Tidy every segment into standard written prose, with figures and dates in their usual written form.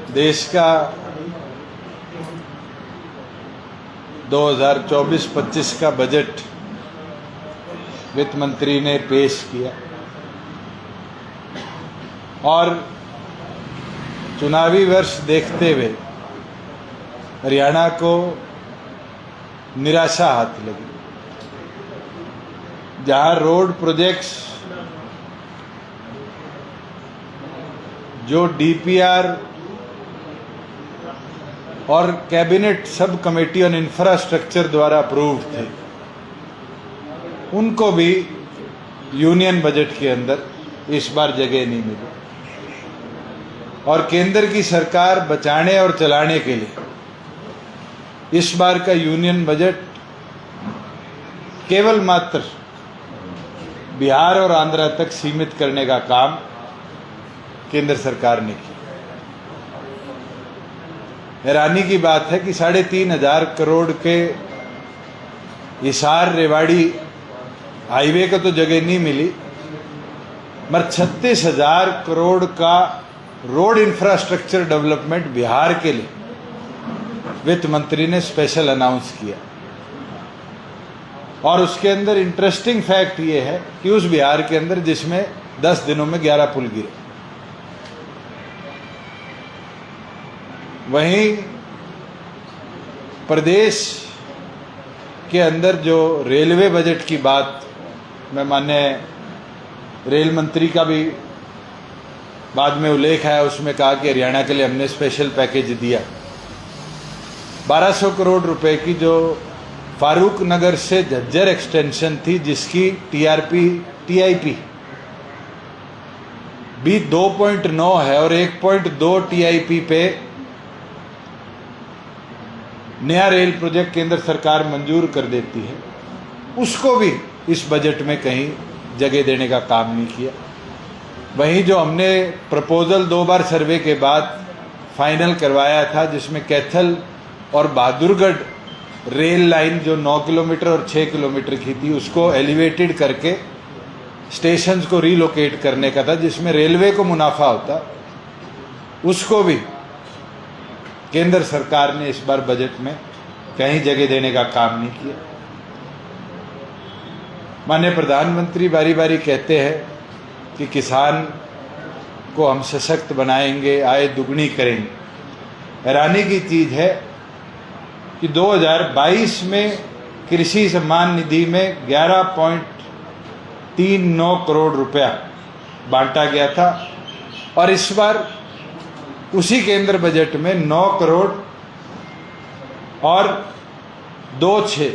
देश का 2024-25 का बजट वित्त मंत्री ने पेश किया और चुनावी वर्ष देखते हुए हरियाणा को निराशा हाथ लगी। जहां रोड प्रोजेक्ट्स जो डीपीआर और cabinet sub committee on infrastructure द्वारा अप्रूव्ड थे, उनको भी यूनियन बजट के अंदर इस बार जगह नहीं मिली। और केंद्र की सरकार बचाने और चलाने के लिए इस बार का यूनियन बजट केवल मात्र बिहार और आंध्र तक सीमित करने का काम केंद्र सरकार ने किया। हैरानी की बात है कि 3,500 करोड़ के हिसार रेवाड़ी हाईवे को तो जगह नहीं मिली, मगर 36,000 करोड़ का रोड इंफ्रास्ट्रक्चर डेवलपमेंट बिहार के लिए वित्त मंत्री ने स्पेशल अनाउंस किया। और उसके अंदर इंटरेस्टिंग फैक्ट ये है कि उस बिहार के अंदर जिसमें 10 दिनों में 11 पुल गिरे। वहीं प्रदेश के अंदर जो रेलवे बजट की बात, मैं माननीय रेल मंत्री का भी बाद में उल्लेख है, उसमें कहा कि हरियाणा के लिए हमने स्पेशल पैकेज दिया। 1200 करोड़ रुपए की जो फारूक नगर से झज्जर एक्सटेंशन थी, जिसकी टीआईपी भी 2.9 है और 1.2 टीआईपी पे नया रेल प्रोजेक्ट केंद्र सरकार मंजूर कर देती है, उसको भी इस बजट में कहीं जगह देने का काम नहीं किया। वहीं जो हमने प्रपोजल 2 बार सर्वे के बाद फाइनल करवाया था, जिसमें कैथल और बहादुरगढ़ रेल लाइन जो 9 किलोमीटर और 6 किलोमीटर की थी, उसको एलिवेटेड करके स्टेशंस को रीलोकेट करने का था, जिसमें रेलवे को मुनाफा होता, उसको भी केंद्र सरकार ने इस बार बजट में कहीं जगह देने का काम नहीं किया। माननीय प्रधानमंत्री बारी बारी कहते हैं कि किसान को हम सशक्त बनाएंगे, आय दुगनी करेंगे। हैरानी की चीज है कि 2022 में कृषि सम्मान निधि में 11.39 करोड़ रुपया बांटा गया था और इस बार उसी केंद्र बजट में 9 करोड़ और 26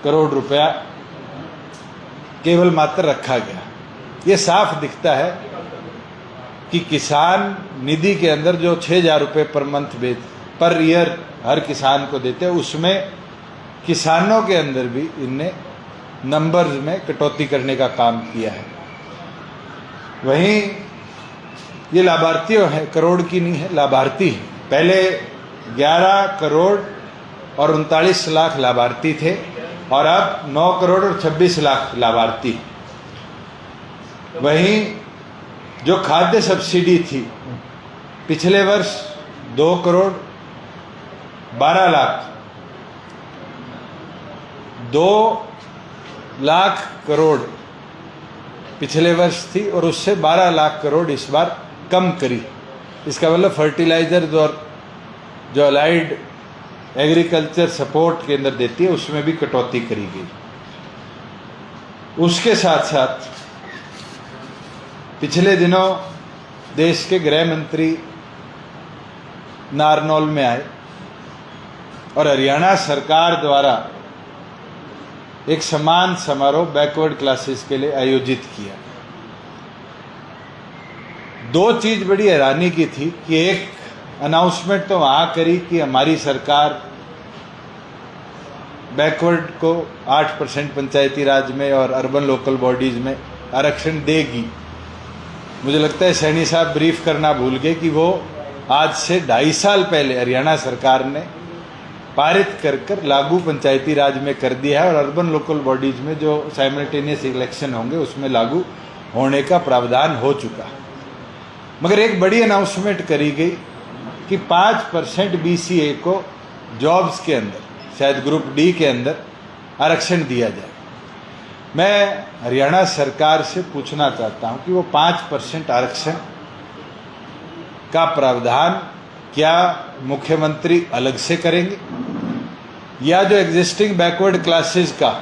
करोड़ रुपया केवल मात्र रखा गया। ये साफ दिखता है कि किसान निधि के अंदर जो 6,000 रुपये पर मंथ पर ईयर हर किसान को देते हैं, उसमें किसानों के अंदर भी इनने नंबर्स में कटौती करने का काम किया है। वहीं ये लाभार्थियों है, करोड़ की नहीं है, लाभार्थी है। पहले 11 करोड़ और 39 लाख लाभार्थी थे और अब 9 करोड़ और 26 लाख लाभार्थी। वहीं जो खाद्य सब्सिडी थी, पिछले वर्ष 2 करोड़ 12 लाख 2 लाख करोड़ पिछले वर्ष थी और उससे 12 लाख करोड़ इस बार कम करी। इसका मतलब फर्टिलाइजर और जो अलाइड एग्रीकल्चर सपोर्ट केंद्र देती है, उसमें भी कटौती करी गई। उसके साथ साथ पिछले दिनों देश के गृह मंत्री नारनौल में आए और हरियाणा सरकार द्वारा एक सम्मान समारोह बैकवर्ड क्लासेस के लिए आयोजित किया। 2 चीज बड़ी हैरानी की थी कि एक अनाउंसमेंट तो वहाँ करी कि हमारी सरकार बैकवर्ड को 8% पंचायती राज में और अर्बन लोकल बॉडीज में आरक्षण देगी। मुझे लगता है सैनी साहब ब्रीफ करना भूल गए कि वो आज से 2.5 साल पहले हरियाणा सरकार ने पारित कर लागू पंचायती राज में कर दिया है और अर्बन लोकल बॉडीज में जो साइमल्टेनियस इलेक्शन होंगे उसमें लागू होने का प्रावधान हो चुका। मगर एक बड़ी अनाउंसमेंट करी गई कि 5% BCA को जॉब्स के अंदर, शायद ग्रुप डी के अंदर आरक्षण दिया जाए। मैं हरियाणा सरकार से पूछना चाहता हूं कि वो 5% आरक्षण का प्रावधान क्या मुख्यमंत्री अलग से करेंगे या जो एग्जिस्टिंग बैकवर्ड क्लासेस का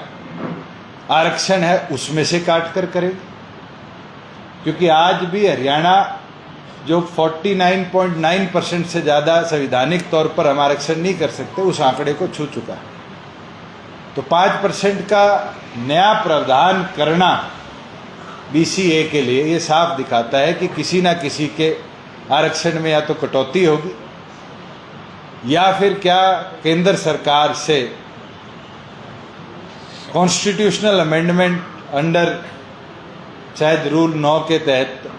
आरक्षण है उसमें से काट कर करेंगे? क्योंकि आज भी हरियाणा जो 49.9% से ज़्यादा संवैधानिक तौर पर हम आरक्षण नहीं कर सकते, उस आंकड़े को छू चुका है। तो 5% का नया प्रावधान करना BCA के लिए ये साफ दिखाता है कि किसी ना किसी के आरक्षण में या तो कटौती होगी या फिर क्या केंद्र सरकार से कॉन्स्टिट्यूशनल अमेंडमेंट अंडर शायद रूल 9 के तहत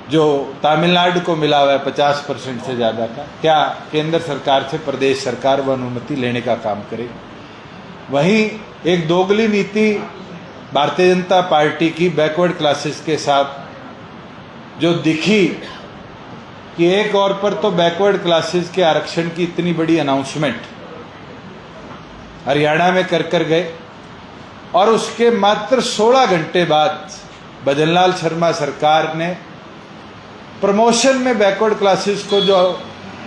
जो तमिलनाडु को मिला हुआ है 50% से ज़्यादा का, क्या केंद्र सरकार से प्रदेश सरकार वो अनुमति लेने का काम करेगी। वहीं एक दोगली नीति भारतीय जनता पार्टी की बैकवर्ड क्लासेस के साथ जो दिखी कि एक और पर तो बैकवर्ड क्लासेस के आरक्षण की इतनी बड़ी अनाउंसमेंट हरियाणा में कर गए और उसके मात्र 16 घंटे बाद भजनलाल शर्मा सरकार ने प्रमोशन में बैकवर्ड क्लासेस को जो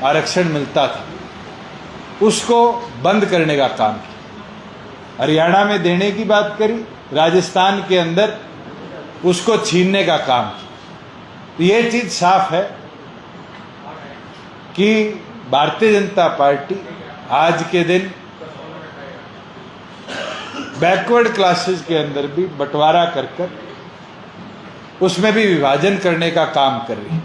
आरक्षण मिलता था उसको बंद करने का काम किया। हरियाणा में देने की बात करी, राजस्थान के अंदर उसको छीनने का काम किया। ये चीज साफ है कि भारतीय जनता पार्टी आज के दिन बैकवर्ड क्लासेस के अंदर भी बंटवारा कर उसमें भी विभाजन करने का काम कर रही है।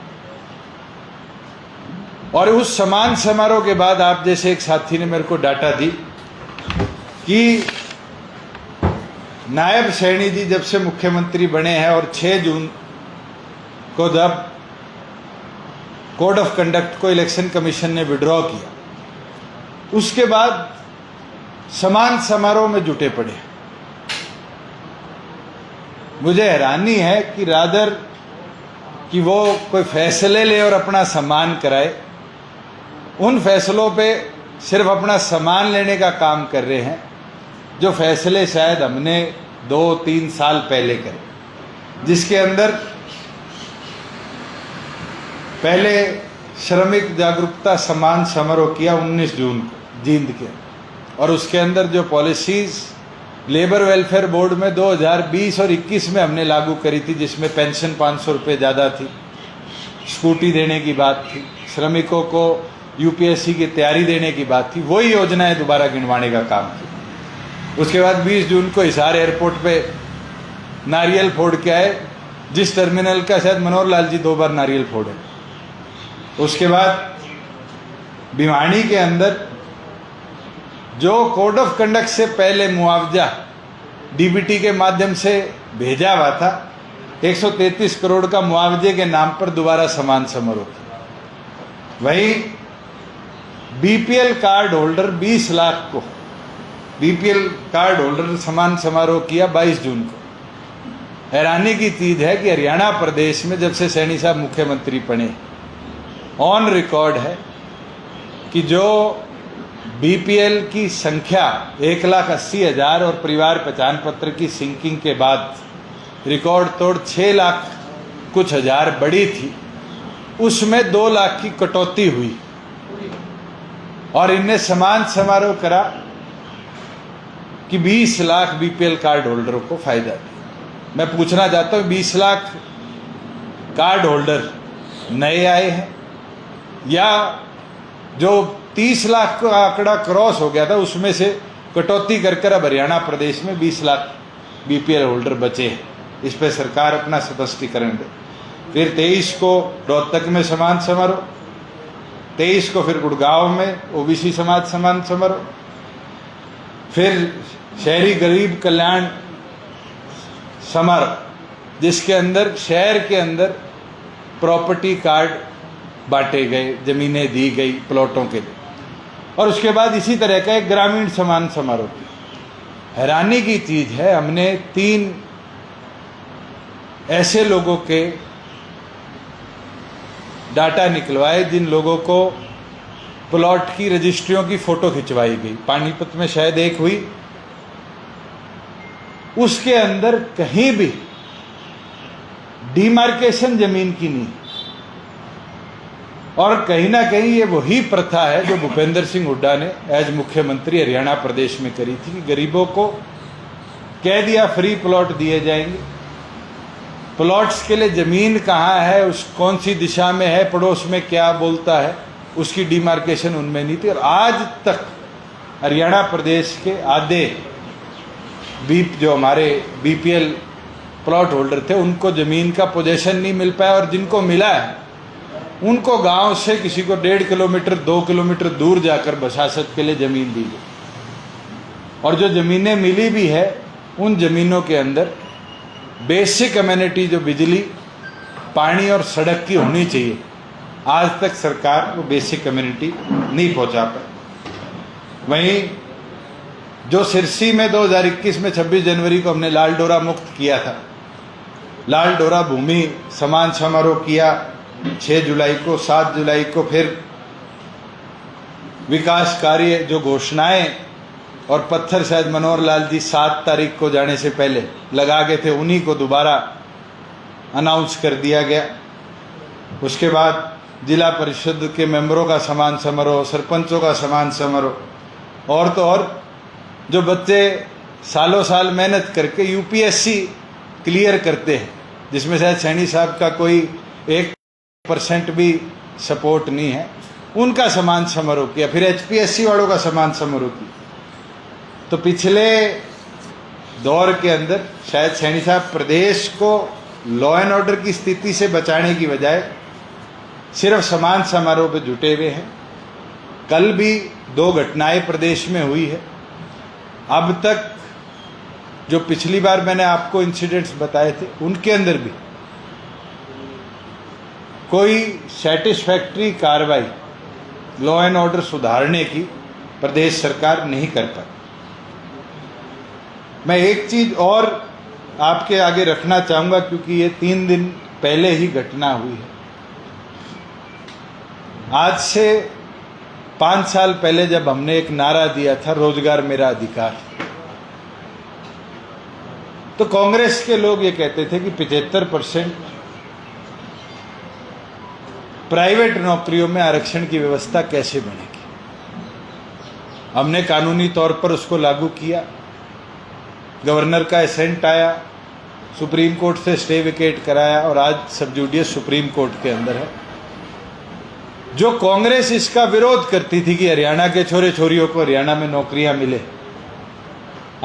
और उस सम्मान समारोह के बाद आप जैसे एक साथी ने मेरे को डाटा दी कि नायब सैनी जी जब से मुख्यमंत्री बने हैं और 6 जून को जब कोड ऑफ कंडक्ट को इलेक्शन कमीशन ने विड्रॉ किया, उसके बाद सम्मान समारोह में जुटे पड़े। मुझे हैरानी है कि रादर कि वो कोई फैसले ले और अपना सम्मान कराए, उन फैसलों पे सिर्फ अपना सम्मान लेने का काम कर रहे हैं जो फैसले शायद हमने 2-3 साल पहले करे, जिसके अंदर पहले श्रमिक जागरूकता सम्मान समारोह किया 19 जून को जींद के, और उसके अंदर जो पॉलिसीज लेबर वेलफेयर बोर्ड में 2020 और 21 में हमने लागू करी थी, जिसमें पेंशन 500 रुपये ज़्यादा थी, स्कूटी देने की बात थी, श्रमिकों को UPSC की तैयारी देने की बात थी, वही योजनाएं दोबारा गिनवाने का काम किया। उसके बाद 20 जून को हिसार एयरपोर्ट पे नारियल फोड़ के आए, जिस टर्मिनल का शायद मनोहर लाल जी 2 बार नारियल फोड़े। उसके बाद भिवानी के अंदर जो कोड ऑफ कंडक्ट से पहले मुआवजा DBT के माध्यम से भेजा हुआ था, 133 करोड़ का मुआवजे के नाम पर दोबारा सम्मान समारोह। वहीं BPL कार्ड होल्डर 20 लाख को BPL कार्ड होल्डर सम्मान समारोह किया 22 जून को। हैरानी की चीज है कि हरियाणा प्रदेश में जब से सैनी साहब मुख्यमंत्री बने, ऑन रिकॉर्ड है कि जो BPL की संख्या 1,80,000 और परिवार पहचान पत्र की सिंकिंग के बाद रिकॉर्ड तोड़ 6 लाख कुछ हजार बढ़ी थी, उसमें 2 लाख की कटौती हुई और इनने सम्मान समारोह करा कि 20 लाख BPL कार्ड होल्डरों को फायदा दिया। मैं पूछना चाहता हूँ, 20 लाख कार्ड होल्डर नए आए हैं या जो 30 लाख का आंकड़ा क्रॉस हो गया था उसमें से कटौती कर अब हरियाणा प्रदेश में 20 लाख BPL होल्डर बचे हैं? इस पर सरकार अपना स्पष्टीकरण दे। फिर 23 को रोहतक में सम्मान समारोह, 23 को फिर गुड़गांव में OBC समाज सम्मान समारोह, फिर शहरी गरीब कल्याण समारोह, जिसके अंदर शहर के अंदर प्रॉपर्टी कार्ड बांटे गए, जमीनें दी गई प्लॉटों के लिए, और उसके बाद इसी तरह का एक ग्रामीण सम्मान समारोह। हैरानी की चीज है, हमने 3 ऐसे लोगों के डाटा निकलवाए जिन लोगों को प्लॉट की रजिस्ट्रियों की फोटो खिंचवाई गई। पानीपत में शायद एक हुई, उसके अंदर कहीं भी डिमार्केशन जमीन की नहीं। और कहीं ना कहीं ये वही प्रथा है जो भूपेंद्र सिंह हुड्डा ने एज मुख्यमंत्री हरियाणा प्रदेश में करी थी कि गरीबों को कह दिया फ्री प्लॉट दिए जाएंगे। प्लॉट्स के लिए जमीन कहाँ है, उस कौन सी दिशा में है, पड़ोस में क्या बोलता है, उसकी डिमार्केशन उनमें नहीं थी। और आज तक हरियाणा प्रदेश के आधे जो हमारे बीपीएल प्लॉट होल्डर थे उनको जमीन का पोजेशन नहीं मिल पाया, और जिनको मिला है उनको गांव से किसी को 1.5 किलोमीटर 2 किलोमीटर दूर जाकर बसासत के लिए जमीन दी गई। और जो जमीनें मिली भी है उन जमीनों के अंदर बेसिक अमेनिटी जो बिजली, पानी और सड़क की होनी चाहिए, आज तक सरकार वो बेसिक कम्युनिटी नहीं पहुंचा पाई। वहीं जो सिरसी में 2021 में 26 जनवरी को हमने लाल डोरा मुक्त किया था, लाल डोरा भूमि सम्मान समारोह किया 6 जुलाई को, 7 जुलाई को फिर विकास कार्य जो घोषणाएं और पत्थर शायद मनोहर लाल जी 7 तारीख को जाने से पहले लगा गए थे, उन्हीं को दोबारा अनाउंस कर दिया गया। उसके बाद जिला परिषद के मेंबरों का सम्मान समारोह, सरपंचों का सम्मान समारोह, और तो और जो बच्चे सालों साल मेहनत करके यूपीएससी क्लियर करते हैं, जिसमें शायद सैनी साहब का कोई 1% भी सपोर्ट नहीं है, उनका सम्मान समारोह किया। फिर एचपीएससी वालों का सम्मान समारोह किया। तो पिछले दौर के अंदर शायद सैनी साहब प्रदेश को लॉ एंड ऑर्डर की स्थिति से बचाने की बजाय सिर्फ सम्मान समारोह पे जुटे हुए हैं। कल भी 2 घटनाएं प्रदेश में हुई है। अब तक जो पिछली बार मैंने आपको इंसिडेंट्स बताए थे उनके अंदर भी कोई सैटिस्फैक्ट्री कार्रवाई लॉ एंड ऑर्डर सुधारने की प्रदेश सरकार नहीं कर पाई। मैं एक चीज और आपके आगे रखना चाहूंगा, क्योंकि ये 3 दिन पहले ही घटना हुई है। आज से 5 साल पहले जब हमने एक नारा दिया था रोजगार मेरा अधिकार, तो कांग्रेस के लोग ये कहते थे कि 75% प्राइवेट नौकरियों में आरक्षण की व्यवस्था कैसे बनेगी। हमने कानूनी तौर पर उसको लागू किया, गवर्नर का एसेंट आया, सुप्रीम कोर्ट से स्टे विकेट कराया, और आज सब जुडिस सुप्रीम कोर्ट के अंदर है। जो कांग्रेस इसका विरोध करती थी कि हरियाणा के छोरे छोरियों को हरियाणा में नौकरियां मिले,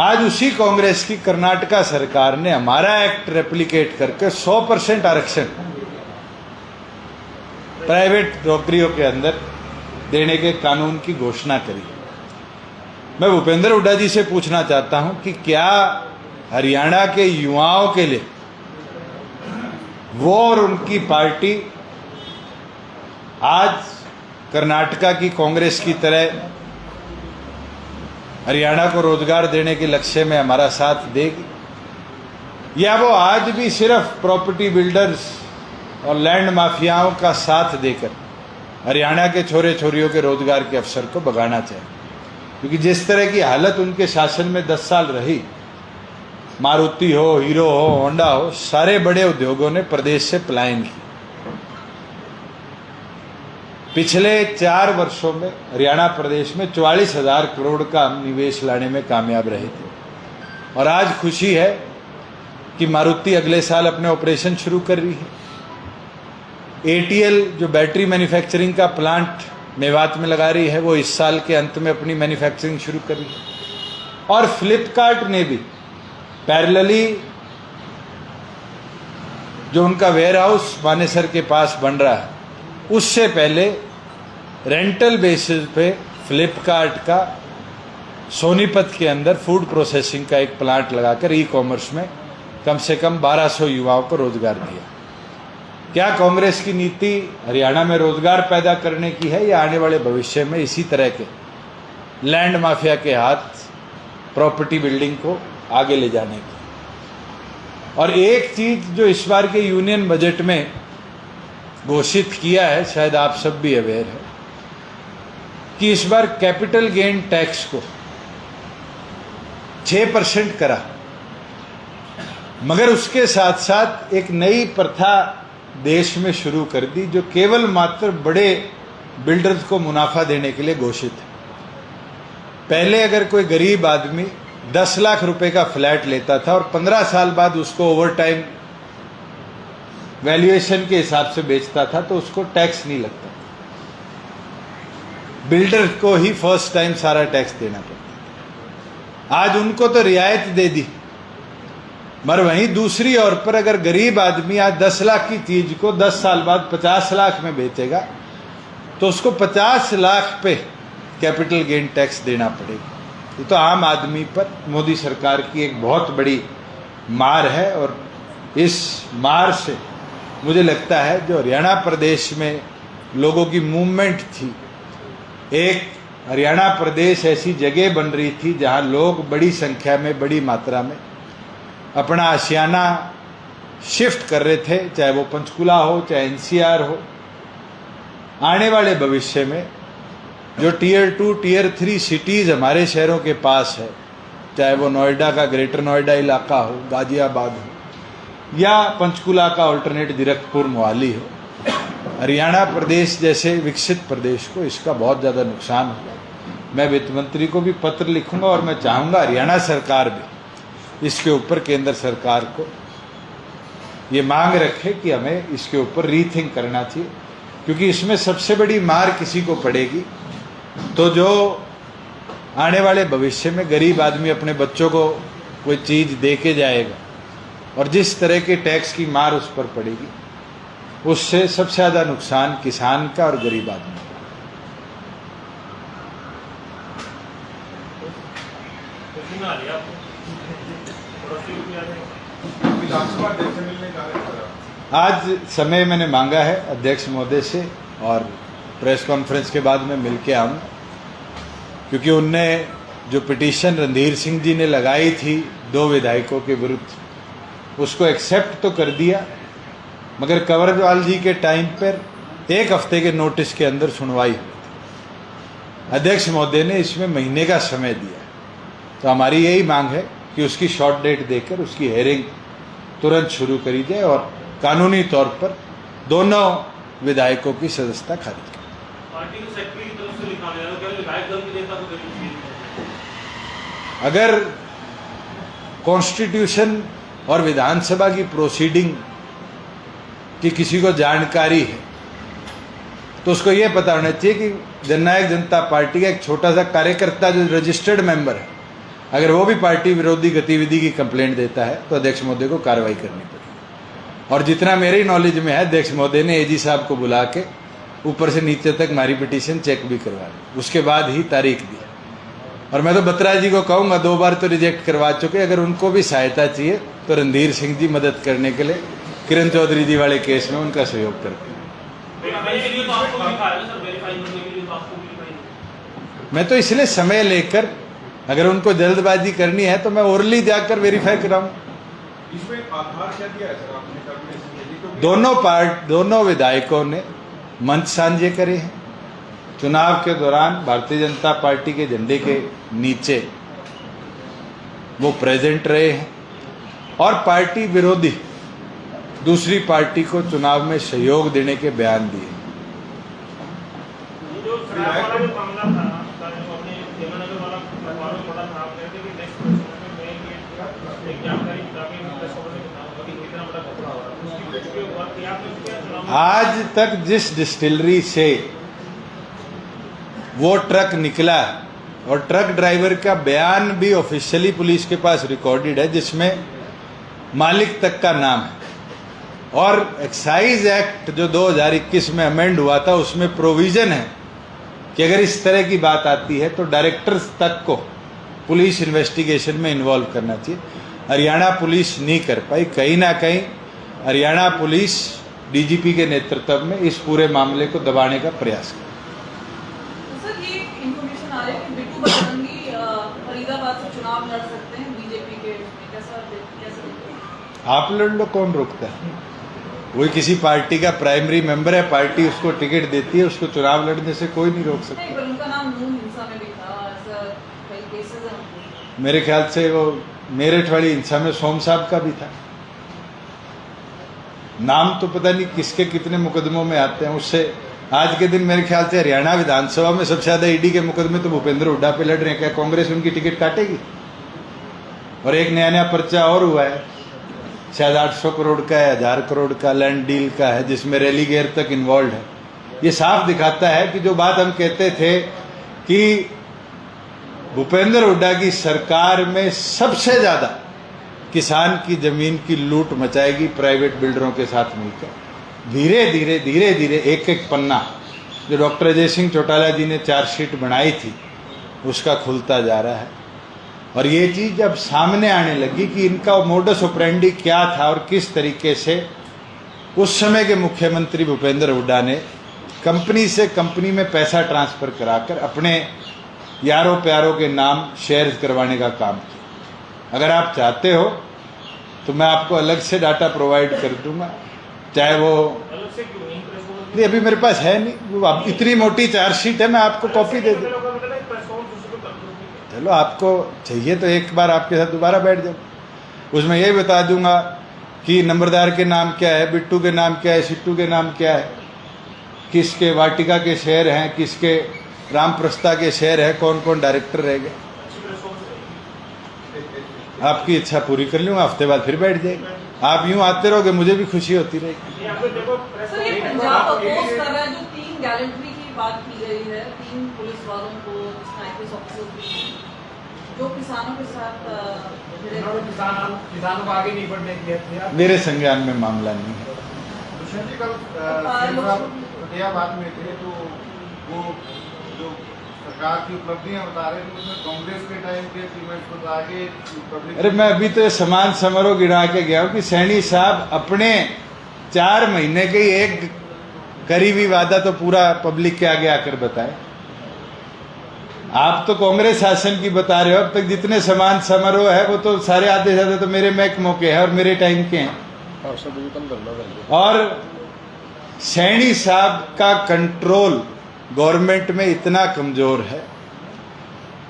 आज उसी कांग्रेस की कर्नाटका सरकार ने हमारा एक्ट रेप्लिकेट करके 100% आरक्षण प्राइवेट नौकरियों के अंदर देने के कानून की घोषणा करी। मैं भूपेंद्र हुड्डा जी से पूछना चाहता हूं कि क्या हरियाणा के युवाओं के लिए वो और उनकी पार्टी आज कर्नाटका की कांग्रेस की तरह हरियाणा को रोजगार देने के लक्ष्य में हमारा साथ देगी, या वो आज भी सिर्फ प्रॉपर्टी बिल्डर्स और लैंड माफियाओं का साथ देकर हरियाणा के छोरे छोरियों के रोजगार के अवसर को भगाना चाहिए। क्योंकि जिस तरह की हालत उनके शासन में 10 साल रही, मारुति हो, हीरो हो, होंडा हो, सारे बड़े उद्योगों ने प्रदेश से पलायन किया। पिछले 4 वर्षों में हरियाणा प्रदेश में 44,000 करोड़ का निवेश लाने में कामयाब रहे थे। और आज खुशी है कि मारुति अगले साल अपने ऑपरेशन शुरू कर रही है। एटीएल जो बैटरी मैन्युफैक्चरिंग का प्लांट मेवात में लगा रही है, वो इस साल के अंत में अपनी मैन्युफैक्चरिंग शुरू कर रही है। और फ्लिपकार्ट ने भी पैरेलली जो उनका वेयर हाउस मानेसर के पास बन रहा है, उससे पहले रेंटल बेसिस पे फ्लिपकार्ट का सोनीपत के अंदर फूड प्रोसेसिंग का एक प्लांट लगाकर ई कॉमर्स में कम से कम 1200 युवाओं को रोजगार दिया। क्या कांग्रेस की नीति हरियाणा में रोजगार पैदा करने की है, या आने वाले भविष्य में इसी तरह के लैंड माफिया के हाथ प्रॉपर्टी बिल्डिंग को आगे ले जाने की? और एक चीज जो इस बार के यूनियन बजट में घोषित किया है, शायद आप सब भी अवेयर है, कि इस बार कैपिटल गेन टैक्स को 6% करा, मगर उसके साथ साथ एक नई प्रथा देश में शुरू कर दी जो केवल मात्र बड़े बिल्डर्स को मुनाफा देने के लिए घोषित है। पहले अगर कोई गरीब आदमी 10 लाख रुपए का फ्लैट लेता था और 15 साल बाद उसको ओवर टाइम वैल्यूएशन के हिसाब से बेचता था तो उसको टैक्स नहीं लगता, बिल्डर को ही फर्स्ट टाइम सारा टैक्स देना पड़ता। आज उनको तो रियायत दे दी, मगर वहीं दूसरी ओर पर अगर गरीब आदमी आज 10 लाख की चीज को 10 साल बाद 50 लाख में बेचेगा तो उसको 50 लाख पे कैपिटल गेन टैक्स देना पड़ेगा। ये तो आम आदमी पर मोदी सरकार की एक बहुत बड़ी मार है, और इस मार से मुझे लगता है जो हरियाणा प्रदेश में लोगों की मूवमेंट थी, एक हरियाणा प्रदेश ऐसी जगह बन रही थी जहां लोग बड़ी संख्या में, बड़ी मात्रा में अपना आशियाना शिफ्ट कर रहे थे, चाहे वो पंचकुला हो, चाहे एनसीआर हो। आने वाले भविष्य में जो टीयर 2, टीयर 3 सिटीज़ हमारे शहरों के पास है, चाहे वो नोएडा का ग्रेटर नोएडा इलाका हो, गाजियाबाद हो, या पंचकुला का अल्टरनेट जीरकपुर मोहाली हो, हरियाणा प्रदेश जैसे विकसित प्रदेश को इसका बहुत ज़्यादा नुकसान होगा। मैं वित्त मंत्री को भी पत्र लिखूंगा और मैं चाहूँगा हरियाणा सरकार भी इसके ऊपर केंद्र सरकार को ये मांग रखे कि हमें इसके ऊपर रीथिंक करना चाहिए, क्योंकि इसमें सबसे बड़ी मार किसी को पड़ेगी तो जो आने वाले भविष्य में गरीब आदमी अपने बच्चों को कोई चीज़ दे के जाएगा, और जिस तरह के टैक्स की मार उस पर पड़ेगी, उससे सबसे ज़्यादा नुकसान किसान का और गरीब आदमी का। आज समय मैंने मांगा है अध्यक्ष महोदय से, और प्रेस कॉन्फ्रेंस के बाद मैं मिल के आऊँ, क्योंकि उनने जो पिटीशन रणधीर सिंह जी ने लगाई थी 2 विधायकों के विरुद्ध, उसको एक्सेप्ट तो कर दिया, मगर कंवरपाल जी के टाइम पर 1 हफ्ते के नोटिस के अंदर सुनवाई हुई थी। अध्यक्ष महोदय ने इसमें महीने का समय दिया, तो हमारी यही मांग है कि उसकी शॉर्ट डेट देकर उसकी हेयरिंग तुरंत शुरू करी जाए और कानूनी तौर पर दोनों विधायकों की सदस्यता खारिज की। पार्टी के सेक्रेटरी की तरफ से लिखा गया है, विधायक दल के नेता को दलील। अगर कॉन्स्टिट्यूशन और विधानसभा की प्रोसीडिंग की किसी को जानकारी है तो उसको ये पता होना चाहिए कि जननायक जनता पार्टी का एक छोटा सा कार्यकर्ता जो रजिस्टर्ड मेंबर है, अगर वो भी पार्टी विरोधी गतिविधि की कंप्लेंट देता है तो अध्यक्ष महोदय को कार्रवाई करनी पड़ेगी। और जितना मेरी नॉलेज में है, अध्यक्ष महोदय ने एजी साहब को बुला के ऊपर से नीचे तक हमारी पिटीशन चेक भी करवा ली, उसके बाद ही तारीख दी। और मैं तो बत्रा जी को कहूँगा, 2 बार तो रिजेक्ट करवा चुके, अगर उनको भी सहायता चाहिए तो रणधीर सिंह जी मदद करने के लिए किरण चौधरी जी वाले केस में उनका सहयोग करते हैं। मैं तो इसलिए समय लेकर, अगर उनको जल्दबाजी करनी है तो मैं ओरली जाकर वेरीफाई कराऊं। इसमें आधार क्या दिया है सर आपने? दोनों विधायकों ने मंच साझे करे हैं। चुनाव के दौरान भारतीय जनता पार्टी के झंडे के नीचे वो प्रेजेंट रहे हैं, और पार्टी विरोधी दूसरी पार्टी को चुनाव में सहयोग देने के बयान दिए। आज तक जिस डिस्टिलरी से वो ट्रक निकला, और ट्रक ड्राइवर का बयान भी ऑफिशियली पुलिस के पास रिकॉर्डेड है, जिसमें मालिक तक का नाम है, और एक्साइज एक्ट जो 2021 में अमेंड हुआ था उसमें प्रोविजन है कि अगर इस तरह की बात आती है तो डायरेक्टर्स तक को पुलिस इन्वेस्टिगेशन में इन्वॉल्व करना चाहिए। हरियाणा पुलिस नहीं कर पाई। कहीं ना कहीं हरियाणा पुलिस डीजीपी के नेतृत्व में इस पूरे मामले को दबाने का प्रयास कर। सर, ये इंफॉर्मेशन आ रही है कि बिट्टू बजरंगी फरीदाबाद से चुनाव लड़ सकते हैं बीजेपी के, कैसे देखते हैं? आप लड़ लो, कौन रोकता है? कोई किसी पार्टी का प्राइमरी मेंबर है, पार्टी उसको टिकट देती है, उसको चुनाव लड़ने से कोई नहीं रोक सकता। नहीं, पर उनका नाम नून हिंसा में भी था, ऐसा कई केसेस हैं उनके। मेरे ख्याल से वो मेरठ वाली हिंसा में सोम साहब का भी था। नाम तो पता नहीं किसके कितने मुकदमों में आते हैं। उससे आज के दिन मेरे ख्याल से हरियाणा विधानसभा में सबसे ज्यादा ईडी के मुकदमे तो भूपेंद्र हुड्डा पे लड़ रहे हैं। क्या कांग्रेस उनकी टिकट काटेगी? और एक नया पर्चा और हुआ है, शायद 800 करोड़ का है, 1000 करोड़ का लैंड डील का है, जिसमें रेलीगेयर तक इन्वॉल्व है। ये साफ दिखाता है कि जो बात हम कहते थे कि भूपेंद्र हुड्डा की सरकार में सबसे ज्यादा किसान की जमीन की लूट मचाएगी प्राइवेट बिल्डरों के साथ मिलकर। धीरे धीरे एक एक पन्ना जो डॉक्टर अजय सिंह चौटाला जी ने चार्जशीट बनाई थी उसका खुलता जा रहा है। और ये चीज अब सामने आने लगी कि इनका मोडस ऑपरेंडी क्या था और किस तरीके से उस समय के मुख्यमंत्री भूपेंद्र हुड्डा ने कंपनी से कंपनी में पैसा ट्रांसफर कराकर अपने यारों प्यारों के नाम शेयर करवाने का काम किया। अगर आप चाहते हो तो मैं आपको अलग से डाटा प्रोवाइड कर दूंगा, चाहे वो अलग से क्यों नहीं प्रेस कॉन्फ्रेंस नहीं, अभी मेरे पास है नहीं, वो अब इतनी मोटी चार्जशीट है, मैं आपको कॉपी दे दूँ। चलो आपको चाहिए तो एक बार आपके साथ दोबारा बैठ जाओ, उसमें यही बता दूंगा कि नंबरदार के नाम क्या है, बिट्टू के नाम क्या है, सिट्टू के नाम क्या है, किसके वाटिका के शेयर हैं, किसके रामप्रस्ता के शेयर है, कौन कौन डायरेक्टर रह गए। आपकी इच्छा पूरी कर लूँगा, हफ्ते बाद फिर बैठ जाएगी। आप यूं आते रहोगे मुझे भी खुशी होती रहेगी। सर, ये पंजाब अपोज कर रहा है जो 3 गैलेंट्री की बात की गई है, 3 पुलिस वालों को, आईपीएस ऑफिसर्स भी, जो किसानों के साथ किसानों को आगे नहीं बढ़ने दिया। मेरे संज्ञान में मामला नहीं है। दुष्यंत जी, कल फतेहाबाद में थे तो वो जो सरकार की उपलब्धियां बता रहे थे उसमें कांग्रेस के टाइम के अचीवमेंट्स बता के पब्लिक। अरे मैं अभी तो ये समान समारोह गिना के गया हूँ कि सैनी साहब अपने 4 महीने के एक करीबी वादा तो पूरा पब्लिक के आगे आकर बताए। आप तो कांग्रेस शासन की बता रहे हो, अब तक जितने समान समारोह है वो तो सारे आधे से ज्यादा तो मेरे महकमों के हैं और मेरे टाइम के हैं। और सैनी साहब का कंट्रोल गवर्नमेंट में इतना कमजोर है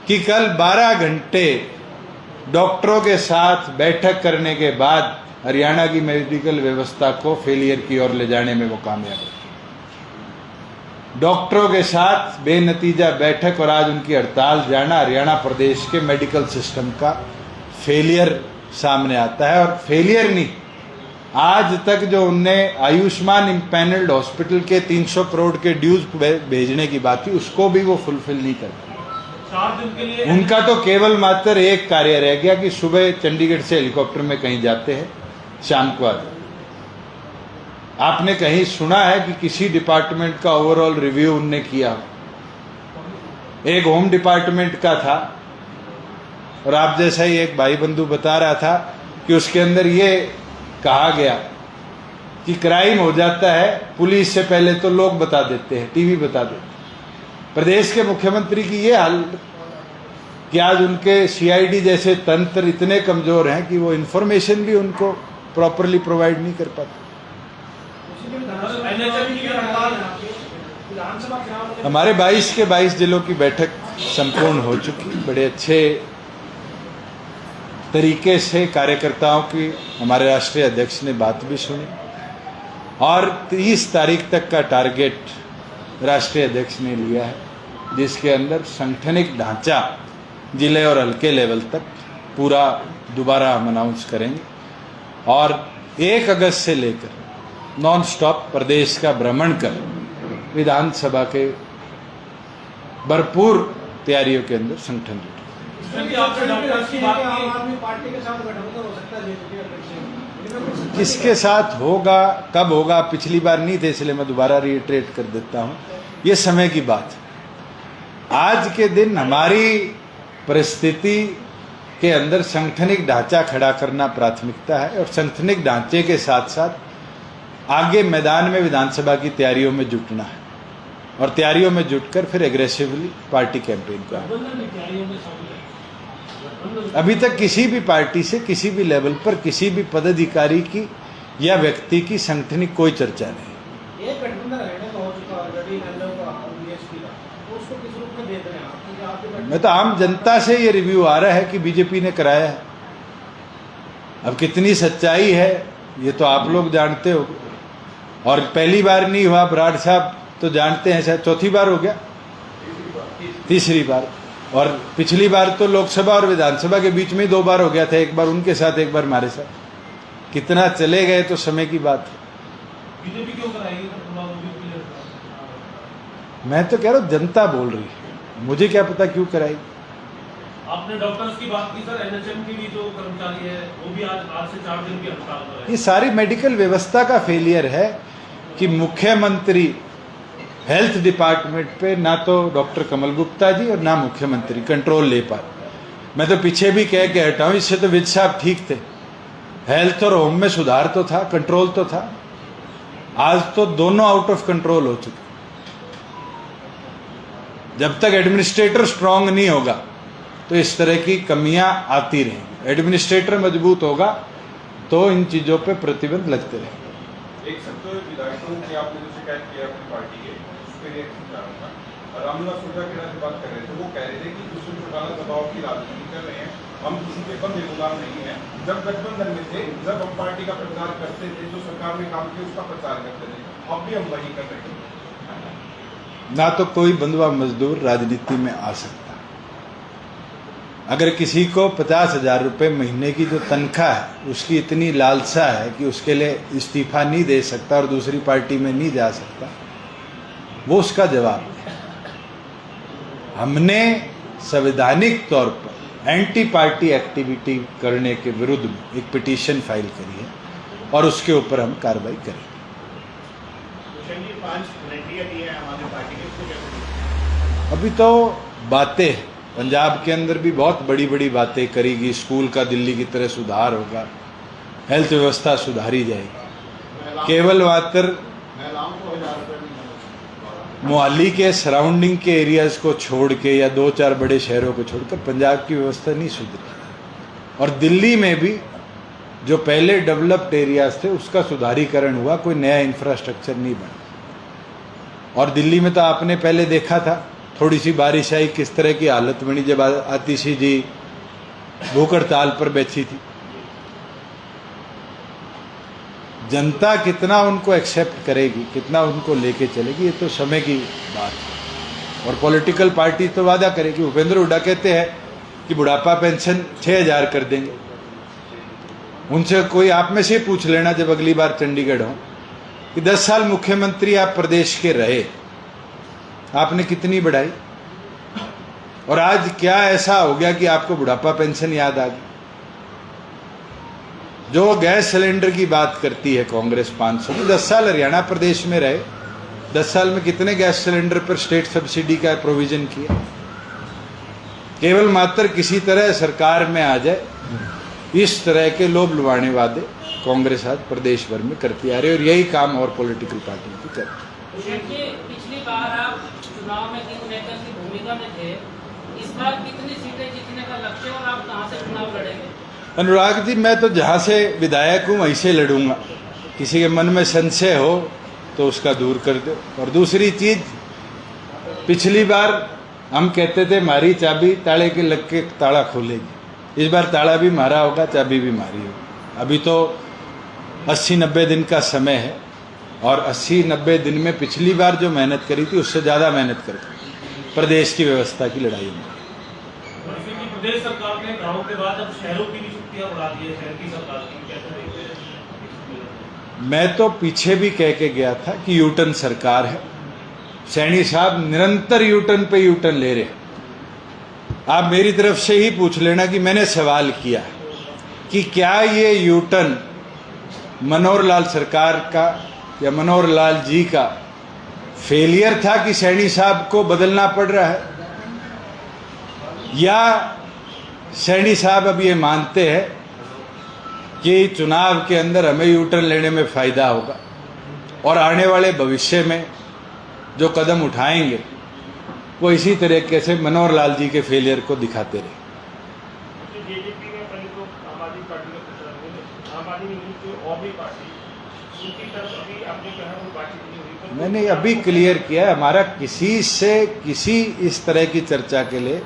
कि कल 12 घंटे डॉक्टरों के साथ बैठक करने के बाद हरियाणा की मेडिकल व्यवस्था को फेलियर की ओर ले जाने में वो कामयाब है। डॉक्टरों के साथ बेनतीजा बैठक और आज उनकी हड़ताल जाना हरियाणा प्रदेश के मेडिकल सिस्टम का फेलियर सामने आता है। और फेलियर नहीं, आज तक जो उनने आयुष्मान इम्पैनल्ड हॉस्पिटल के 300 करोड़ के ड्यूज भेजने की बात थी उसको भी वो फुलफिल नहीं कर पाए। 4 दिन के लिए उनका तो केवल मात्र एक कार्य रह गया कि सुबह चंडीगढ़ से हेलीकॉप्टर में कहीं जाते हैं, शाम को आते। आपने कहीं सुना है कि किसी डिपार्टमेंट का ओवरऑल रिव्यू उनने किया? एक होम डिपार्टमेंट का था और आप जैसा ही एक भाई बंधु बता रहा था कि उसके अंदर ये कहा गया कि क्राइम हो जाता है पुलिस से पहले तो लोग बता देते हैं, टीवी बता देते हैं। प्रदेश के मुख्यमंत्री की ये हाल कि आज उनके सीआईडी जैसे तंत्र इतने कमजोर हैं कि वो इंफॉर्मेशन भी उनको प्रॉपरली प्रोवाइड नहीं कर पाते। हमारे 22 के 22 जिलों की बैठक संपूर्ण हो चुकी, बड़े अच्छे तरीके से कार्यकर्ताओं की हमारे राष्ट्रीय अध्यक्ष ने बात भी सुनी और 30 तारीख तक का टारगेट राष्ट्रीय अध्यक्ष ने लिया है, जिसके अंदर संगठनिक ढांचा जिले और हल्के लेवल तक पूरा दोबारा हम अनाउंस करेंगे और 1 अगस्त से लेकर नॉन स्टॉप प्रदेश का भ्रमण कर विधानसभा के भरपूर तैयारियों के अंदर संगठन किसके साथ होगा, कब होगा, पिछली बार नहीं थे इसलिए मैं दोबारा रिइटरेट कर देता हूं, ये समय की बात है। आज के दिन हमारी परिस्थिति के अंदर संगठनिक ढांचा खड़ा करना प्राथमिकता है और संगठनिक ढांचे के साथ साथ आगे मैदान में विधानसभा की तैयारियों में जुटना है और तैयारियों में जुटकर फिर एग्रेसिवली पार्टी कैंपेन करना। अभी तक किसी भी पार्टी से किसी भी लेवल पर किसी भी पदाधिकारी की या व्यक्ति की संगठनिक कोई चर्चा नहीं। ये गठबंधन हरियाणा में हो चुका ऑलरेडी एनडीए का बीएसपी का, तो उसको किस रूप में देख रहे हैं आप? क्योंकि आपके गठबंधन मैं तो आम जनता से ये रिव्यू आ रहा है कि बीजेपी ने कराया है। अब कितनी सच्चाई है ये तो आप लोग जानते हो, और पहली बार नहीं हुआ, बराड़ साहब तो जानते हैं, शायद चौथी बार हो गया, तीसरी बार, और पिछली बार तो लोकसभा और विधानसभा के बीच में ही 2 बार हो गया था, एक बार उनके साथ एक बार हमारे साथ। कितना चले गए तो समय की बात है। बीजेपी क्यों कराएगी? मैं तो कह रहा हूँ जनता बोल रही है, मुझे क्या पता क्यों कराई। आपने डॉक्टर्स की बात की सर, एनएचएम की भी जो कर्मचारी है वो भी आज से 4 दिन की हड़ताल पर है। ये सारी मेडिकल व्यवस्था का फेलियर है कि मुख्यमंत्री हेल्थ डिपार्टमेंट पे ना तो डॉक्टर कमल गुप्ता जी और ना मुख्यमंत्री कंट्रोल ले पाए। मैं तो पीछे भी कह के हटाऊं, इससे तो विज साहब ठीक थे, हेल्थ और होम में सुधार तो था, कंट्रोल तो था। आज तो दोनों आउट ऑफ कंट्रोल हो चुके। जब तक एडमिनिस्ट्रेटर स्ट्रांग नहीं होगा तो इस तरह की कमियां आती रहेंगी। एडमिनिस्ट्रेटर मजबूत होगा तो इन चीजों पे प्रतिबंध लगते रहेंगे। एक सकते हुए विधायकों की आपने जो शिकायत की अपनी पार्टी के, उस पर रिएक्शन चाहूंगा। रामनिवास सुरजा से बात कर रहे थे, वो कह रहे थे कि दुष्यंत चौटाला दबाव की राजनीति कर रहे हैं, हम किसी के बंदे गुलाम नहीं है। जब गठबंधन में थे, जब हम पार्टी का प्रचार करते थे, जो सरकार में काम किया उसका प्रचार करते थे, अब भी हम वही कर रहे हैं। ना तो कोई बंधुआ मजदूर राजनीति में आ सकता। अगर किसी को 50,000 रुपये महीने की जो तनख्वाह है उसकी इतनी लालसा है कि उसके लिए इस्तीफा नहीं दे सकता और दूसरी पार्टी में नहीं जा सकता, वो उसका जवाब है। हमने संवैधानिक तौर पर एंटी पार्टी एक्टिविटी करने के विरुद्ध में एक पिटीशन फाइल करी है और उसके ऊपर हम कार्रवाई करेंगे। 5 गारंटियां दी है हमारी पार्टी ने, उसको कैसे? अभी तो बातें, पंजाब के अंदर भी बहुत बड़ी बड़ी बातें करेगी, स्कूल का दिल्ली की तरह सुधार होगा, हेल्थ व्यवस्था सुधारी जाएगी। केवल मात्र महिलाओं को 1000 रुपये मोहाली के सराउंडिंग के एरियाज को छोड़ के या 2-4 बड़े शहरों को छोड़कर पंजाब की व्यवस्था नहीं सुधरी। और दिल्ली में भी जो पहले डेवलप्ड एरियाज थे उसका सुधारीकरण हुआ, कोई नया इंफ्रास्ट्रक्चर नहीं बना। और दिल्ली में तो आपने पहले देखा था, थोड़ी सी बारिश आई किस तरह की हालत बनी जब आतिशी जी भूख हड़ताल पर बैठी थी। जनता कितना उनको एक्सेप्ट करेगी, कितना उनको लेके चलेगी, ये तो समय की बात है। और पॉलिटिकल पार्टी तो वादा करेगी। भूपेंद्र हुड्डा कहते हैं कि बुढ़ापा पेंशन 6,000 कर देंगे। उनसे कोई आप में से पूछ लेना जब अगली बार चंडीगढ़ हो कि 10 साल मुख्यमंत्री आप प्रदेश के रहे, आपने कितनी बढ़ाई, और आज क्या ऐसा हो गया कि आपको बुढ़ापा पेंशन याद आ गई। जो गैस सिलेंडर की बात करती है कांग्रेस 500 में, 10 साल हरियाणा प्रदेश में रहे, 10 साल में कितने गैस सिलेंडर पर स्टेट सब्सिडी का प्रोविजन किया। केवल मात्र किसी तरह सरकार में आ जाए, इस तरह के लोभ लुभाने वादे कांग्रेस आज प्रदेश भर में करती आ रही है, और यही काम और पॉलिटिकल पार्टियों की करती है। पिछली बार आप चुनाव में किंग मेकर की भूमिका में थे, इस बार कितनी सीटें जीतने का लक्ष्य और आप कहां से चुनाव लड़ेंगे? अनुराग जी, मैं तो जहाँ से विधायक हूँ वहीं से लड़ूंगा। किसी के मन में संशय हो तो उसका दूर कर दो। और दूसरी चीज, पिछली बार हम कहते थे हमारी चाबी ताले के लग के ताला खोलेगी, इस बार ताला भी मारा होगा, चाबी भी मारी होगी। अभी तो 80-90 दिन का समय है, और 80-90 दिन में पिछली बार जो मेहनत करी थी उससे ज़्यादा मेहनत करके प्रदेश की व्यवस्था की लड़ाई में। प्रदेश सरकार ने गाँव के बाद अब शहरों की भी छुट्टियां बढ़ा दी है, शहर की सरकार की, कैसे देखते हैं? मैं तो पीछे भी कह के गया था कि यूटर्न सरकार है। सैनी साहब निरंतर यूटर्न पे यूटर्न ले रहे हैं। आप मेरी तरफ से ही पूछ लेना कि मैंने सवाल किया कि क्या ये यूटर्न मनोहर लाल सरकार का या मनोहर लाल जी का फेलियर था कि सैनी साहब को बदलना पड़ रहा है, या सैनी साहब अब ये मानते हैं कि चुनाव के अंदर हमें यूटर्न लेने में फायदा होगा और आने वाले भविष्य में जो कदम उठाएंगे वो इसी तरीके से मनोहर लाल जी के फेलियर को दिखाते रहे। बीजेपी में पहले तो आम आदमी पार्टी का प्रचार हो, आम आदमी और भी पार्टी उनकी तरफ अभी आपने कहा वो बातचीत नहीं हुई, तो मैंने अभी क्लियर किया है, हमारा किसी से किसी इस तरह की चर्चा के लिए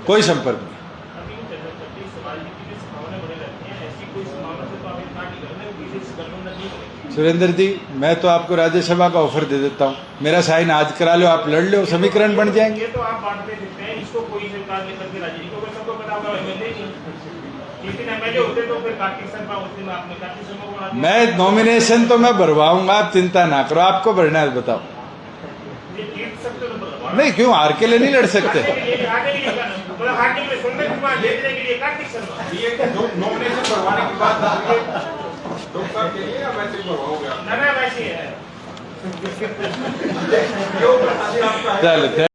कोई संपर्क नहीं। अभी हम चर्चा करते हैं, राजनीति की संभावनाएं बने रहती हैं, ऐसी कोई संभावना से तो आप इतना नहीं करने विशेष गठबंधन नहीं करेंगे। सुरेंद्र जी, मैं तो आपको राज्यसभा का ऑफर दे देता हूँ, मेरा साइन आज करा लो, आप लड़ लो, समीकरण बन जाएंगे। ये तो आप बांटते दिखते हैं, इसको कोई सरकार लेकर के राजी नहीं, क्योंकि सबको पता होगा एमएलए नहीं, जिस दिन एमएलए होते तो फिर कार्तिक शर्मा, उस दिन आपने कार्तिक शर्मा को बना दिया। मैं नॉमिनेशन तो मैं भरवाऊंगा, आप चिंता ना करो, आपको भरना है बताओ। ये जीत सकते हो तो बदलवा। नहीं, क्यों हार के लिए नहीं लड़ सकते? हारने के लिए मतलब हारने के लिए सुनने के बाद जीतने के लिए कार्तिक शर्मा। ये नॉमिनेशन भरवाने के बाद लोकसभा के लिए या वैसे भरवाओगे आप? ना वैसे है। क्यों? चलो।